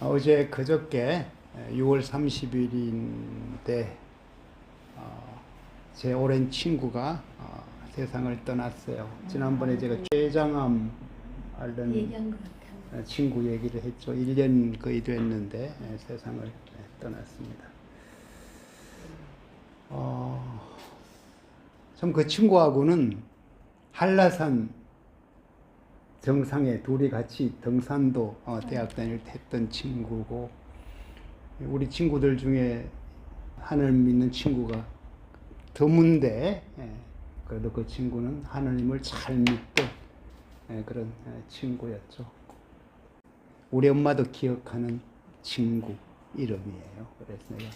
어제 그저께 6월 30일인데 제 오랜 친구가 세상을 떠났어요. 지난번에 제가 췌장암 앓는 친구 얘기를 했죠. 1년 거의 됐는데 세상을 떠났습니다. 참 그 친구하고는 한라산 정상에 둘이 같이 등산도 대학 다닐 때 했던 친구고, 우리 친구들 중에 하나님 믿는 친구가 드문데 그래도 그 친구는 하나님을 잘 믿던 그런 친구였죠. 우리 엄마도 기억하는 친구 이름이에요. 그래서 내가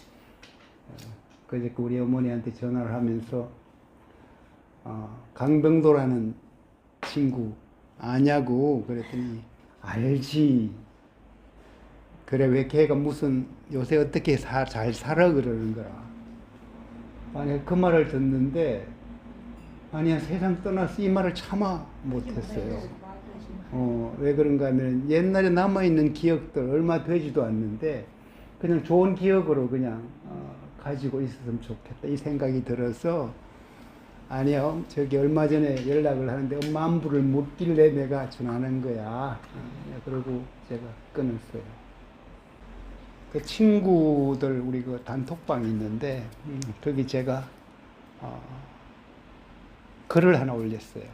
그저께 우리 어머니한테 전화를 하면서 강병도라는 친구 아냐고 그랬더니 알지. 그래, 왜 걔가 무슨 요새 어떻게 잘 살아 그러는 거라. 아니 그 말을 듣는데 아니야 세상 떠나서 이 말을 참아 못했어요. 왜 그런가 하면 옛날에 남아있는 기억들 얼마 되지도 않는데 그냥 좋은 기억으로 그냥 가지고 있었으면 좋겠다 이 생각이 들어서, 아니요, 저기 얼마 전에 연락을 하는데 엄마 안부를 묻길래 내가 전화하는 거야. 그러고 제가 끊었어요. 그 친구들 우리 그 단톡방이 있는데 거기 제가 글을 하나 올렸어요.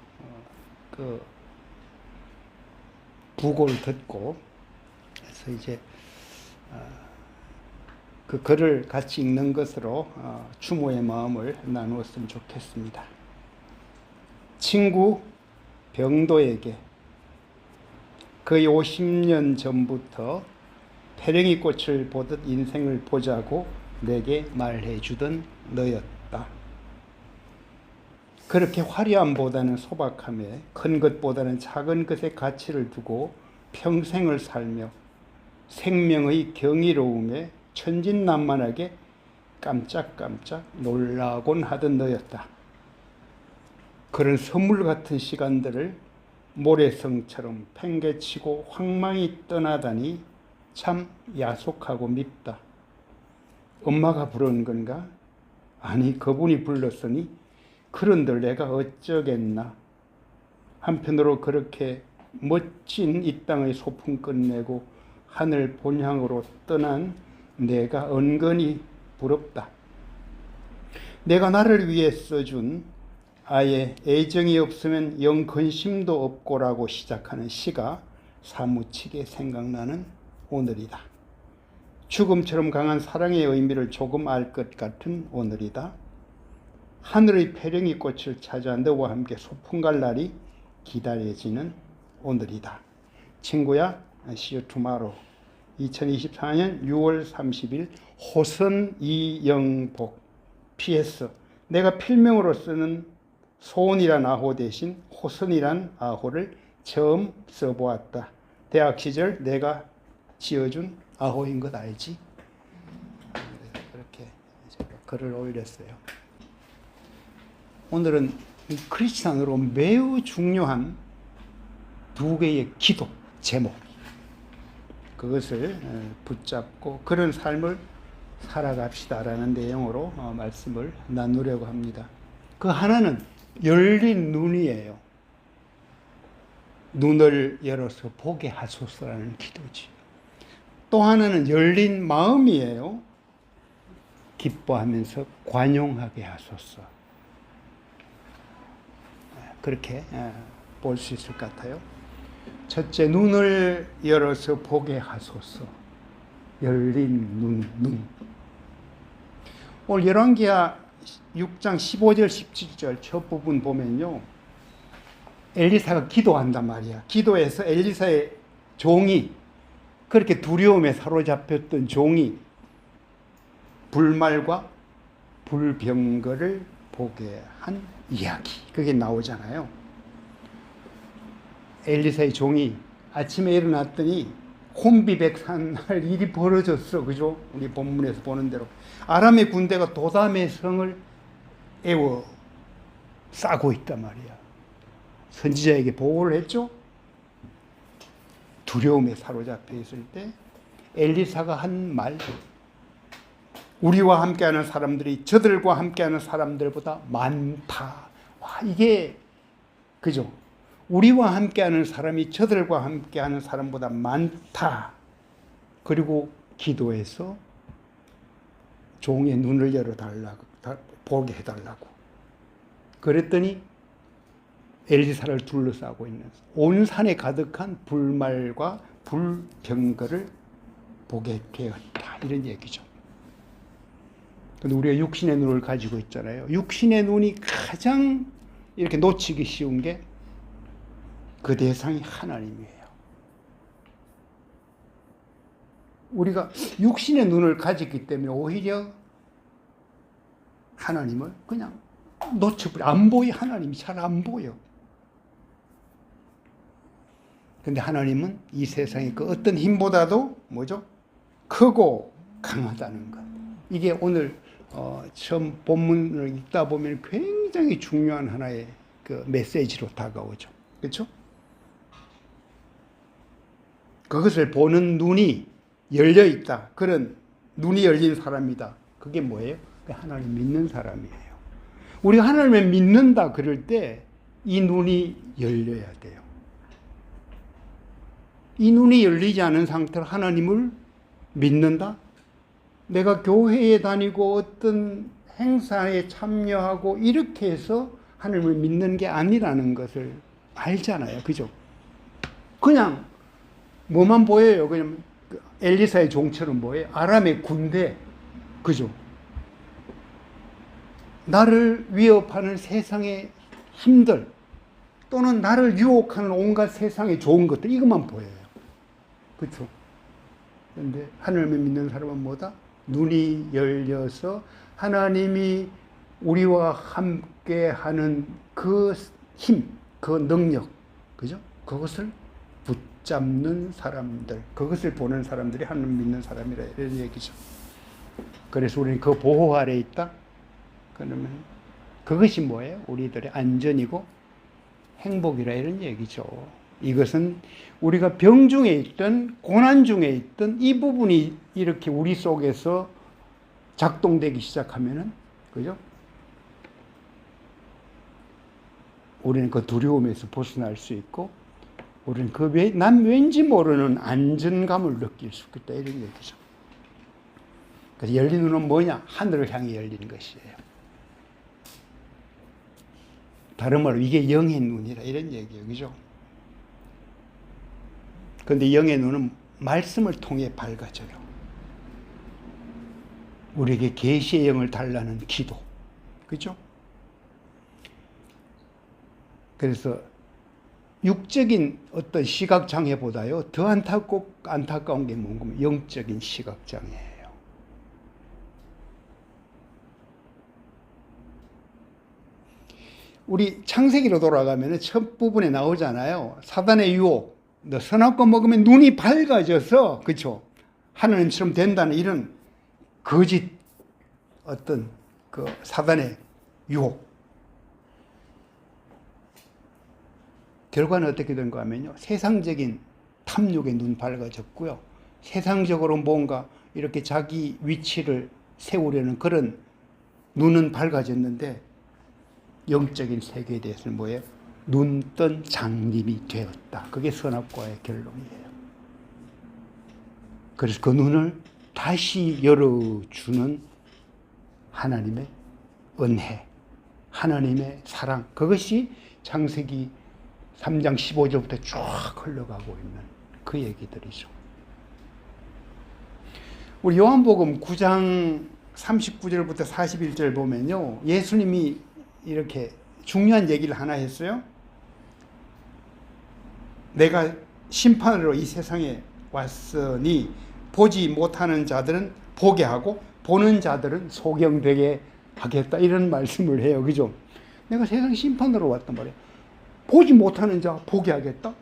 그 부고를 듣고 그래서 이제 그 글을 같이 읽는 것으로 추모의 마음을 나누었으면 좋겠습니다. 친구 병도에게 거의 50년 전부터 페랭이 꽃을 보듯 인생을 보자고 내게 말해주던 너였다. 그렇게 화려함보다는 소박함에 큰 것보다는 작은 것에 가치를 두고 평생을 살며 생명의 경이로움에 천진난만하게 깜짝깜짝 놀라곤 하던 너였다. 그런 선물 같은 시간들을 모래성처럼 팽개치고 황망히 떠나다니 참 야속하고 밉다. 엄마가 부른 건가? 아니, 그분이 불렀으니 그런들 내가 어쩌겠나. 한편으로 그렇게 멋진 이 땅의 소풍 끝내고 하늘 본향으로 떠난 내가 은근히 부럽다. 내가 나를 위해 써준 아예 애정이 없으면 영 근심도 없고라고 시작하는 시가 사무치게 생각나는 오늘이다. 죽음처럼 강한 사랑의 의미를 조금 알 것 같은 오늘이다. 하늘의 페랭이 꽃을 찾아 너와 함께 소풍 갈 날이 기다려지는 오늘이다. 친구야, see you tomorrow. 2024년 6월 30일 호선 이영복. PS. 내가 필명으로 쓰는 소은이란 아호 대신 호선이란 아호를 처음 써보았다. 대학 시절 내가 지어준 아호인 것 알지? 그렇게 글을 올렸어요. 오늘은 크리스찬으로 매우 중요한 두 개의 기도 제목, 그것을 붙잡고 그런 삶을 살아갑시다라는 내용으로 말씀을 나누려고 합니다. 그 하나는 열린 눈이에요. 눈을 열어서 보게 하소서라는 기도지. 또 하나는 열린 마음이에요. 기뻐하면서 관용하게 하소서. 그렇게 볼 수 있을 것 같아요. 첫째, 눈을 열어서 보게 하소서. 열린 눈. 오늘 열왕기하 6장 15절 17절 첫 부분 보면요, 엘리사가 기도한단 말이야. 기도해서 엘리사의 종이, 그렇게 두려움에 사로잡혔던 종이 불말과 불병거를 보게 한 이야기, 그게 나오잖아요. 엘리사의 종이 아침에 일어났더니 혼비백산할 일이 벌어졌어. 그죠? 우리 본문에서 보는 대로 아람의 군대가 도담의 성을 에워 싸고 있단 말이야. 선지자에게 보고를 했죠. 두려움에 사로잡혀 있을 때 엘리사가 한 말, 우리와 함께하는 사람들이 저들과 함께하는 사람들보다 많다. 와, 이게 그죠? 우리와 함께하는 사람이 저들과 함께하는 사람보다 많다. 그리고 기도해서 종의 눈을 열어달라고, 보게 해달라고. 그랬더니 엘리사를 둘러싸고 있는 온 산에 가득한 불말과 불병거를 보게 되었다. 이런 얘기죠. 근데 우리가 육신의 눈을 가지고 있잖아요. 육신의 눈이 가장 이렇게 놓치기 쉬운 게 그 대상이 하나님이에요. 우리가 육신의 눈을 가졌기 때문에 오히려 하나님을 그냥 놓쳐버려. 안 보여. 하나님이 잘 안 보여. 근데 하나님은 이 세상의 그 어떤 힘보다도 뭐죠? 크고 강하다는 것. 이게 오늘 처음 본문을 읽다 보면 굉장히 중요한 하나의 그 메시지로 다가오죠. 그렇죠? 그것을 보는 눈이 열려 있다. 그런 눈이 열린 사람이다. 그게 뭐예요? 하나님 믿는 사람이에요. 우리가 하나님을 믿는다 그럴 때 이 눈이 열려야 돼요. 이 눈이 열리지 않은 상태로 하나님을 믿는다? 내가 교회에 다니고 어떤 행사에 참여하고 이렇게 해서 하나님을 믿는 게 아니라는 것을 알잖아요. 그죠? 그냥 뭐만 보여요. 그냥 엘리사의 종처럼 보여요. 아람의 군대. 그죠? 나를 위협하는 세상의 힘들 또는 나를 유혹하는 온갖 세상의 좋은 것들 이것만 보여요. 그렇죠? 그런데 하나님을 믿는 사람은 뭐다? 눈이 열려서 하나님이 우리와 함께하는 그 힘, 그 능력, 그죠? 그것을 붙잡는 사람들, 그것을 보는 사람들이 하나님 믿는 사람이라 이런 얘기죠. 그래서 우리는 그 보호 아래에 있다. 그러면 그것이 뭐예요? 우리들의 안전이고 행복이라 이런 얘기죠. 이것은 우리가 병 중에 있든 고난 중에 있든 이 부분이 이렇게 우리 속에서 작동되기 시작하면은, 그죠? 우리는 그 두려움에서 벗어날 수 있고, 우리는 난 왠지 모르는 안전감을 느낄 수 있다 이런 얘기죠. 그래서 열린 눈은 뭐냐? 하늘을 향해 열리는 것이에요. 다른 말로 이게 영의 눈이라 이런 얘기예요. 그죠? 그런데 영의 눈은 말씀을 통해 밝아져요. 우리에게 계시의 영을 달라는 기도. 그죠? 그래서 육적인 어떤 시각장애보다요, 더 안타까운 게 뭔가 영적인 시각장애예요. 우리 창세기로 돌아가면 첫 부분에 나오잖아요. 사단의 유혹. 너 선악과 먹으면 눈이 밝아져서, 그쵸? 하나님처럼 된다는 이런 거짓 어떤 그 사단의 유혹. 결과는 어떻게 된가 하면요. 세상적인 탐욕에 눈 밝아졌고요. 세상적으로 뭔가 이렇게 자기 위치를 세우려는 그런 눈은 밝아졌는데, 영적인 세계에 대해서는 뭐예요? 눈뜬 장님이 되었다. 그게 선악과의 결론이에요. 그래서 그 눈을 다시 열어주는 하나님의 은혜, 하나님의 사랑, 그것이 창세기 3장 15절부터 쭉 흘러가고 있는 그 얘기들이죠. 우리 요한복음 9장 39절부터 41절 보면요, 예수님이 이렇게 중요한 얘기를 하나 했어요. 내가 심판으로 이 세상에 왔으니 보지 못하는 자들은 보게 하고 보는 자들은 소경되게 하겠다. 이런 말씀을 해요. 그죠? 내가 세상 심판으로 왔단 말이에요. 보지 못하는 자 보게 하겠다.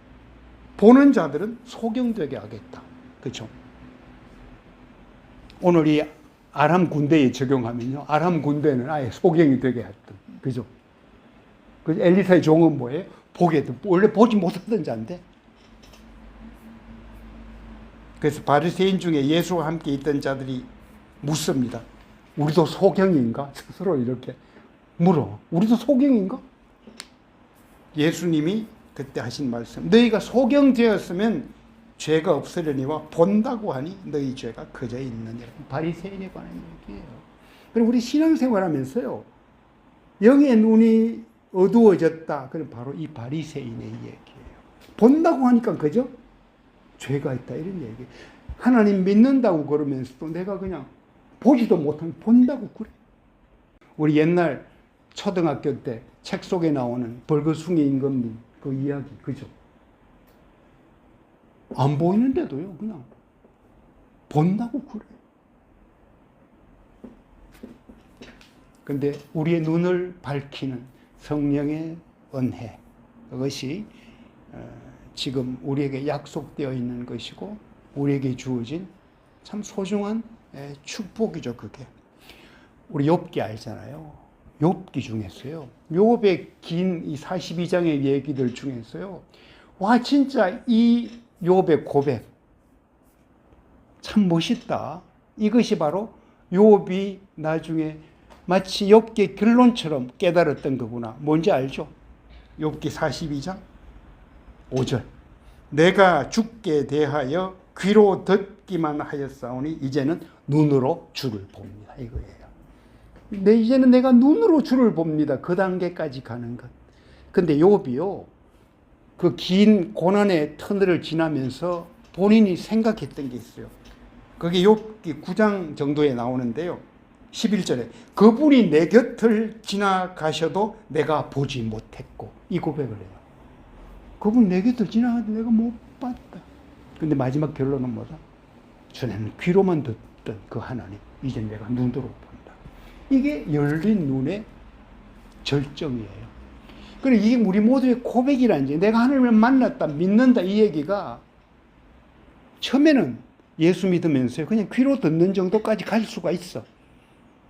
보는 자들은 소경되게 하겠다. 그죠? 오늘 이 아람 군대에 적용하면요, 아람 군대는 아예 소경이 되게 했던. 그죠? 그 엘리사의 종은 뭐예요? 보게, 원래 보지 못하던 자인데. 그래서 바리새인 중에 예수와 함께 있던 자들이 묻습니다. 우리도 소경인가? 스스로 이렇게 물어. 우리도 소경인가? 예수님이 그때 하신 말씀. 너희가 소경되었으면 죄가 없으려니와 본다고 하니 너희 죄가 커져 있느니라. 바리새인에 관한 얘기예요. 그럼 우리 신앙생활하면서요. 영의 눈이 어두워졌다. 그럼 바로 이 바리새인의 얘기예요. 본다고 하니까 그죠? 죄가 있다 이런 얘기. 하나님 믿는다고 그러면서도 내가 그냥 보지도 못하면 본다고 그래. 우리 옛날 초등학교 때 책 속에 나오는 벌거숭이 임금님 그 이야기 그죠? 안 보이는데도요 그냥 본다고 그래. 근데 우리의 눈을 밝히는 성령의 은혜 그것이 지금 우리에게 약속되어 있는 것이고 우리에게 주어진 참 소중한 축복이죠. 그게 우리 욥기 알잖아요. 욥기 중에서요. 욥의 긴 이 42장의 얘기들 중에서요. 와 진짜 이 욥의 고백 참 멋있다. 이것이 바로 욥이 나중에 마치 욥기의 결론처럼 깨달았던 거구나. 뭔지 알죠? 욥기 42장 5절. 내가 주께 대하여 귀로 듣기만 하였사오니 이제는 눈으로 주를 봅니다. 이거예요. 이제는 내가 눈으로 주를 봅니다. 그 단계까지 가는 것. 근데 욥이요. 그 긴 고난의 터널을 지나면서 본인이 생각했던 게 있어요. 그게 욥기 9장 정도에 나오는데요. 11절에 그분이 내 곁을 지나가셔도 내가 보지 못했고 이 고백을 해요. 그분 내 곁을 지나가도 내가 못 봤다. 근데 마지막 결론은 뭐다? 전에는 귀로만 듣던 그 하나님 이제 내가 눈으로 본다. 이게 열린 눈의 절정이에요. 그래 이게 우리 모두의 고백이라는 게 내가 하나님을 만났다 믿는다 이 얘기가 처음에는 예수 믿으면서 그냥 귀로 듣는 정도까지 갈 수가 있어.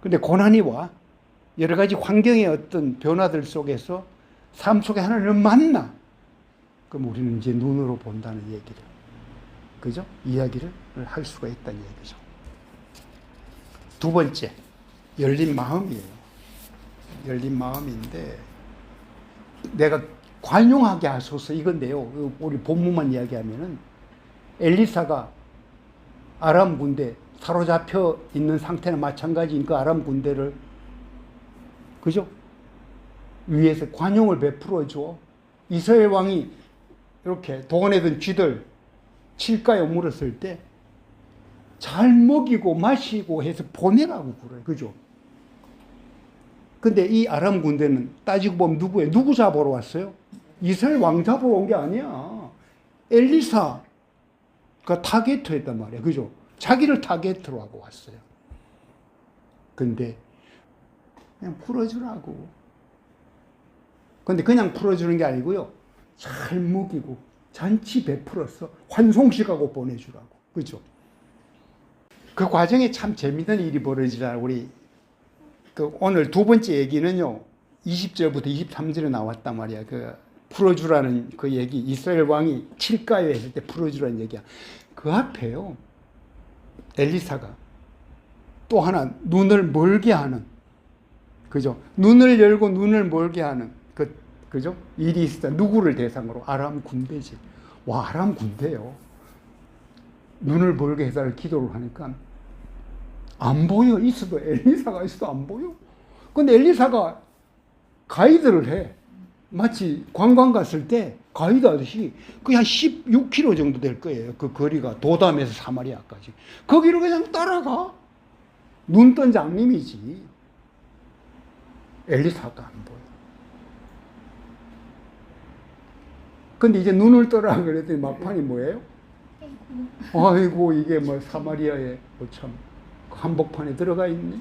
근데 고난이 와 여러 가지 환경의 어떤 변화들 속에서 삶 속에 하나님을 만나. 그럼 우리는 이제 눈으로 본다는 얘기를, 그죠? 이야기를 할 수가 있다는 얘기죠. 두 번째, 열린 마음이에요. 열린 마음인데, 내가 관용하게 하소서 이건데요. 우리 본문만 이야기하면은, 엘리사가 아람 군대, 사로잡혀 있는 상태나 마찬가지인 그 아람 군대를, 그죠? 위에서 관용을 베풀어 줘. 이스라엘 왕이 이렇게 동원해둔 쥐들 칠가에 물었을 때 잘 먹이고 마시고 해서 보내라고 그래. 그죠? 근데 이 아람 군대는 따지고 보면 누구예요? 누구 잡으러 왔어요? 이스라엘 왕 잡으러 온 게 아니야. 엘리사가 타겟으로 했단 말이야. 그죠? 자기를 타겟으로 하고 왔어요. 근데 그냥 풀어주라고. 근데 그냥 풀어주는 게 아니고요. 잘 먹이고 잔치 베풀어서 환송식하고 보내주라고. 그죠? 그 과정에 참 재밌는 일이 벌어지잖아요. 우리 오늘 두 번째 얘기는요. 20절부터 23절에 나왔단 말이야. 그 풀어주라는 그 얘기. 이스라엘 왕이 칠가에 했을 때 풀어주라는 얘기야. 그 앞에요. 엘리사가 또 하나 눈을 멀게 하는, 그죠? 눈을 열고 눈을 멀게 하는 그죠? 일이 있었다. 누구를 대상으로? 아람 군대지. 와, 아람 군대요. 눈을 멀게 해서 기도를 하니까 안 보여. 있어도 엘리사가 있어도 안 보여. 근데 엘리사가 가이드를 해. 마치 관광 갔을 때 가이드 하듯이 그게 한 16km 정도 될 거예요. 그 거리가 도담에서 사마리아까지. 거기를 그냥 따라가. 눈 뜬 장님이지. 엘리사도 안 보여. 근데 이제 눈을 떠라 그랬더니 막판이 뭐예요? 아이고 이게 뭐 사마리아에 뭐 참 한복판에 들어가 있네.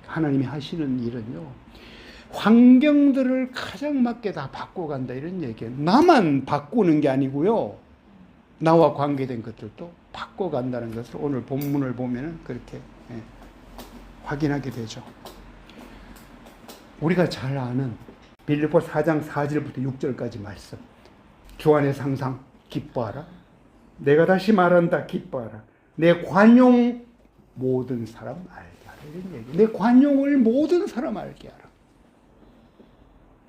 하나님이 하시는 일은요. 환경들을 가장 맞게 다 바꿔간다 이런 얘기예요. 나만 바꾸는 게 아니고요. 나와 관계된 것들도 바꿔간다는 것을 오늘 본문을 보면은 그렇게 확인하게 되죠. 우리가 잘 아는 빌립보 4장 4절부터 6절까지 말씀. 주안의 상상, 기뻐하라. 내가 다시 말한다. 기뻐하라. 내 관용 모든 사람 알게 하라. 이런 얘기. 내 관용을 모든 사람 알게 하라.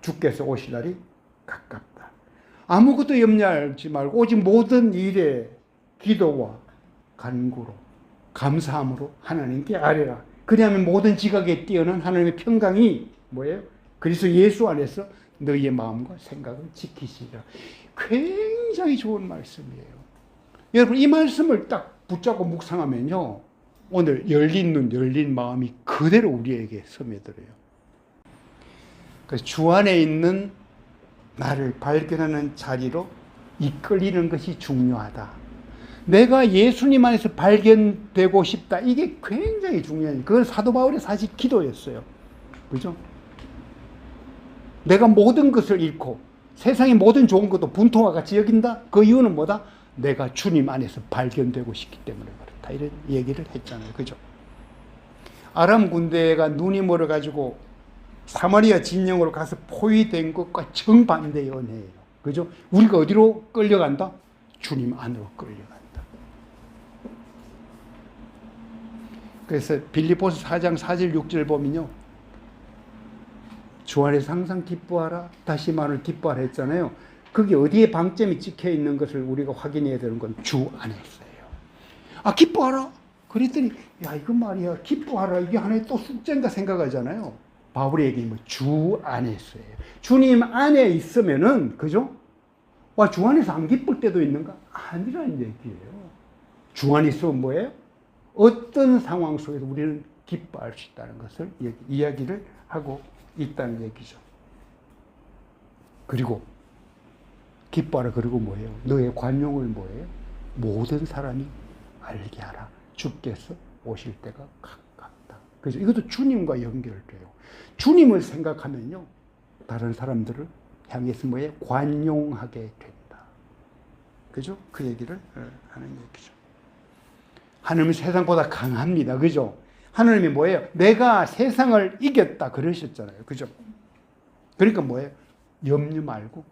주께서 오실 날이 가깝다. 아무것도 염려하지 말고 오직 모든 일에 기도와 간구로 감사함으로 하나님께 아뢰라. 그리하면 모든 지각에 뛰어난 하나님의 평강이 뭐예요? 그리스도 예수 안에서 너희의 마음과 생각을 지키시리라. 굉장히 좋은 말씀이에요. 여러분 이 말씀을 딱 붙잡고 묵상하면요, 오늘 열린 눈, 열린 마음이 그대로 우리에게 스며들어요. 그래서 주 안에 있는 나를 발견하는 자리로 이끌리는 것이 중요하다. 내가 예수님 안에서 발견되고 싶다. 이게 굉장히 중요해요. 그건 사도 바울의 사실 기도였어요. 그죠? 내가 모든 것을 잃고 세상의 모든 좋은 것도 분통과 같이 여긴다. 그 이유는 뭐다? 내가 주님 안에서 발견되고 싶기 때문에 그렇다. 이런 얘기를 했잖아요. 그죠? 아람 군대가 눈이 멀어가지고 사마리아 진영으로 가서 포위된 것과 정반대의 은혜예요. 그죠? 우리가 어디로 끌려간다? 주님 안으로 끌려간다. 그래서 빌립보서 4장 4절 6절 보면요, 주 안에서 항상 기뻐하라. 다시 말을 기뻐하라 했잖아요. 그게 어디에 방점이 찍혀 있는 것을 우리가 확인해야 되는 건 주 안에 있어요. 아, 기뻐하라. 그랬더니 야, 이거 말이야, 기뻐하라. 이게 하나의 또 숙제인가 생각하잖아요. 바울의 얘기 뭐 주 안에 있어요. 주님 안에 있으면은, 그죠? 와, 주 안에서 안 기쁠 때도 있는가? 아니라는 얘기예요. 주 안에 있으면 뭐예요? 어떤 상황 속에서 우리는 기뻐할 수 있다는 것을 이야기를 하고 있다는 얘기죠. 그리고 기뻐하라. 그리고 뭐예요? 너의 관용을 뭐예요? 모든 사람이 알게 하라. 주께서 오실 때가 가깝다. 그래서 이것도 주님과 연결돼요. 주님을 생각하면요, 다른 사람들을 향해서 뭐예요? 관용하게 된다. 그죠? 그 얘기를 하는 얘기죠. 하나님은 세상보다 강합니다. 그죠? 하나님이 뭐예요? 내가 세상을 이겼다 그러셨잖아요. 그죠? 그러니까 뭐예요? 염려 말고,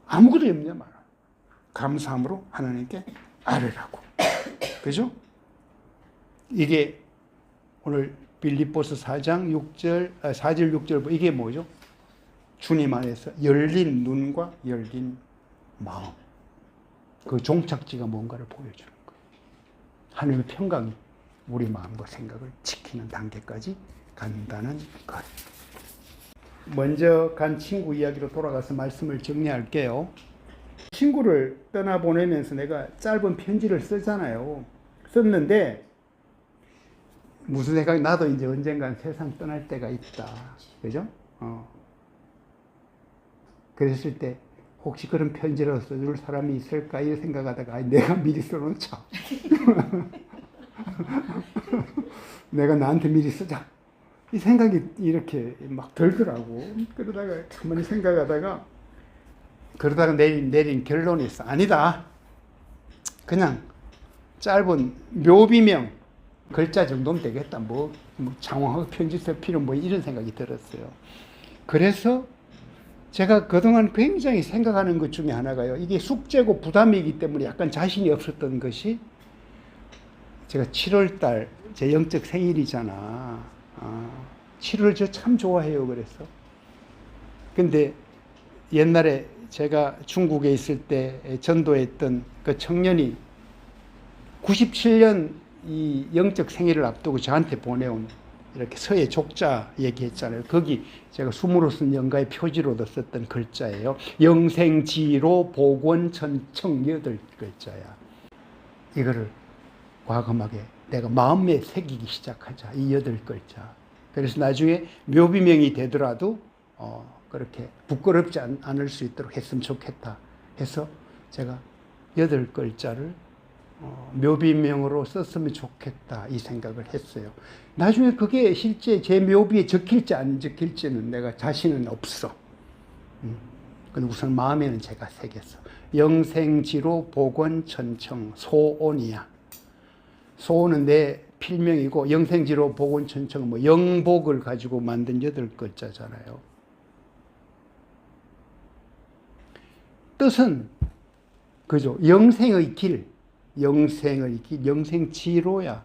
아무것도 염려 말아. 감사함으로 하나님께 아뢰라고. 그죠? 이게 오늘 빌립보서 4장 6절, 4절 6절, 이게 뭐죠? 주님 안에서 열린 눈과 열린 마음. 그 종착지가 뭔가를 보여주는 거예요. 하나님의 평강이 우리 마음과 생각을 지키는 단계까지 간다는 것. 먼저 간 친구 이야기로 돌아가서 말씀을 정리할게요. 친구를 떠나보내면서 내가 짧은 편지를 쓰잖아요. 썼는데 무슨 생각이, 나도 이제 언젠간 세상 떠날 때가 있다. 그죠? 그랬을 때 혹시 그런 편지를 써줄 사람이 있을까 이 생각하다가 내가 미리 써놓자. 내가 나한테 미리 쓰자. 이 생각이 이렇게 막 들더라고. 그러다가 가만히 생각하다가 내린 결론이 있어. 아니다. 그냥 짧은 묘비명 글자 정도면 되겠다. 뭐 장황하게 편지 쓸 필요 뭐 이런 생각이 들었어요. 그래서 제가 그동안 굉장히 생각하는 것 중에 하나가요. 이게 숙제고 부담이기 때문에 약간 자신이 없었던 것이, 제가 7월달 제 영적 생일이잖아. 7월 저 참 좋아해요. 그래서. 근데 옛날에 제가 중국에 있을 때 전도했던 그 청년이 97년 이 영적 생일을 앞두고 저한테 보내온 이렇게 서예 족자 얘기했잖아요. 거기 제가 숨으로 쓴 영가의 표지로도 썼던 글자예요. 영생지로 복원천청 8글자야. 이거를 과감하게 내가 마음에 새기기 시작하자. 이 8글자. 그래서 나중에 묘비명이 되더라도 그렇게 부끄럽지 않을 수 있도록 했으면 좋겠다 해서 제가 8글자를 묘비명으로 썼으면 좋겠다 이 생각을 했어요. 나중에 그게 실제 제 묘비에 적힐지 안 적힐지는 내가 자신은 없어. 근데 우선 마음에는 제가 새겼어. 영생지로 복원천청 소원이야. 소원은 내 필명이고, 영생지로 복원천청은 뭐 영복을 가지고 만든 8글자잖아요. 뜻은 그죠? 영생의 길, 영생의 길, 영생지로야.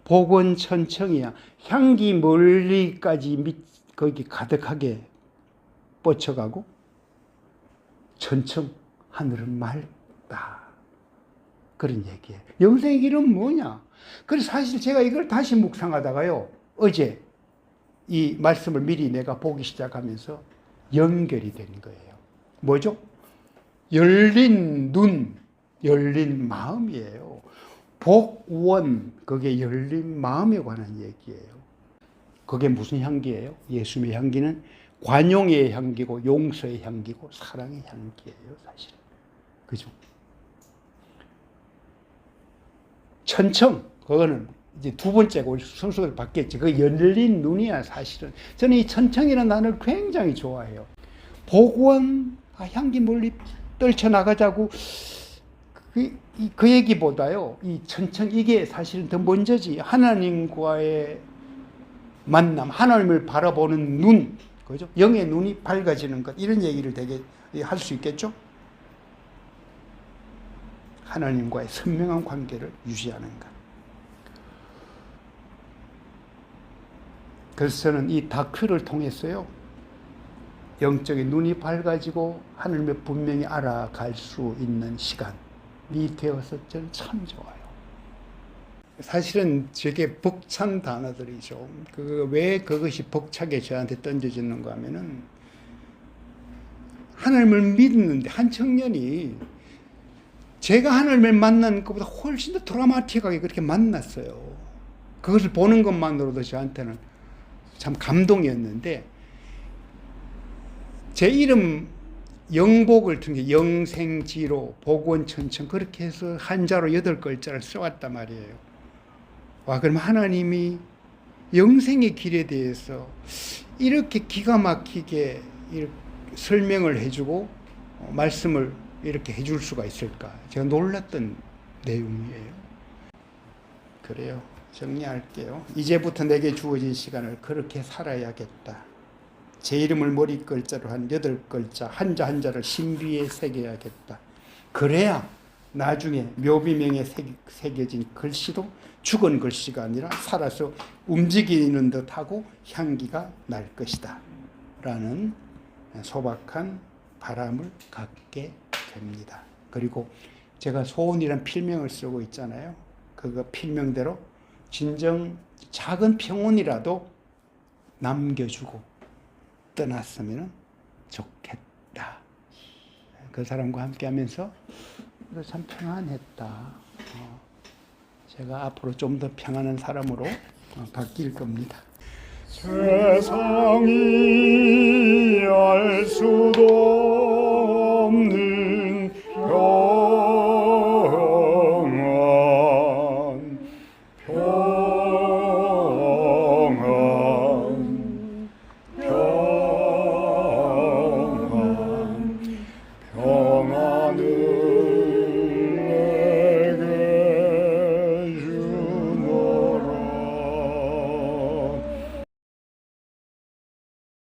복원천청이야. 향기 멀리까지 거기 가득하게 뻗쳐가고 천청 하늘은 맑다. 그런 얘기예요. 영생의 길은 뭐냐? 그래서 사실 제가 이걸 다시 묵상하다가요. 어제 이 말씀을 미리 내가 보기 시작하면서 연결이 되는 거예요. 뭐죠? 열린 눈, 열린 마음이에요. 복원, 그게 열린 마음에 관한 얘기예요. 그게 무슨 향기예요? 예수님의 향기는 관용의 향기고 용서의 향기고 사랑의 향기예요, 사실. 그죠? 천청, 그거는 이제 두 번째고 순서를 바뀌었지. 그 열린 눈이야, 사실은. 저는 이 천청이라는 단어를 굉장히 좋아해요. 복원, 향기 멀리 떨쳐나가자고. 그 얘기보다요, 이 천청, 이게 사실은 더 먼저지. 하나님과의 만남, 하나님을 바라보는 눈, 그죠? 영의 눈이 밝아지는 것, 이런 얘기를 되게 할 수 있겠죠? 하나님과의 선명한 관계를 유지하는 것. 그래서 저는 이 다큐를 통해서요, 영적인 눈이 밝아지고 하나님을 분명히 알아갈 수 있는 시간이 되어서 저는 참 좋아요. 사실은 되게 벅찬 단어들이죠. 왜 그것이 벅차게 저한테 던져지는가 하면은, 하나님을 믿는데, 한 청년이 제가 하나님을 만난 것보다 훨씬 더 드라마틱하게 그렇게 만났어요. 그것을 보는 것만으로도 저한테는 참 감동이었는데, 제 이름 영복을 통해 영생지로 복원천청 그렇게 해서 한자로 8글자를 써왔단 말이에요. 와, 그럼 하나님이 영생의 길에 대해서 이렇게 기가 막히게 이렇게 설명을 해주고 말씀을 이렇게 해줄 수가 있을까? 제가 놀랐던 내용이에요. 그래요. 정리할게요. 이제부터 내게 주어진 시간을 그렇게 살아야겠다. 제 이름을 머리글자로 한 8글자 한자 한자를 신비에 새겨야겠다. 그래야 나중에 묘비명에 새겨진 글씨도 죽은 글씨가 아니라 살아서 움직이는 듯하고 향기가 날 것이다 라는 소박한 바람을 갖게 됩니다. 그리고 제가 소원이란 필명을 쓰고 있잖아요. 그거 필명대로 진정 작은 평온이라도 남겨주고 떠났으면 좋겠다. 그 사람과 함께 하면서 참 평안했다. 제가 앞으로 좀 더 평안한 사람으로 바뀔 겁니다. 세상이 알 수도 없는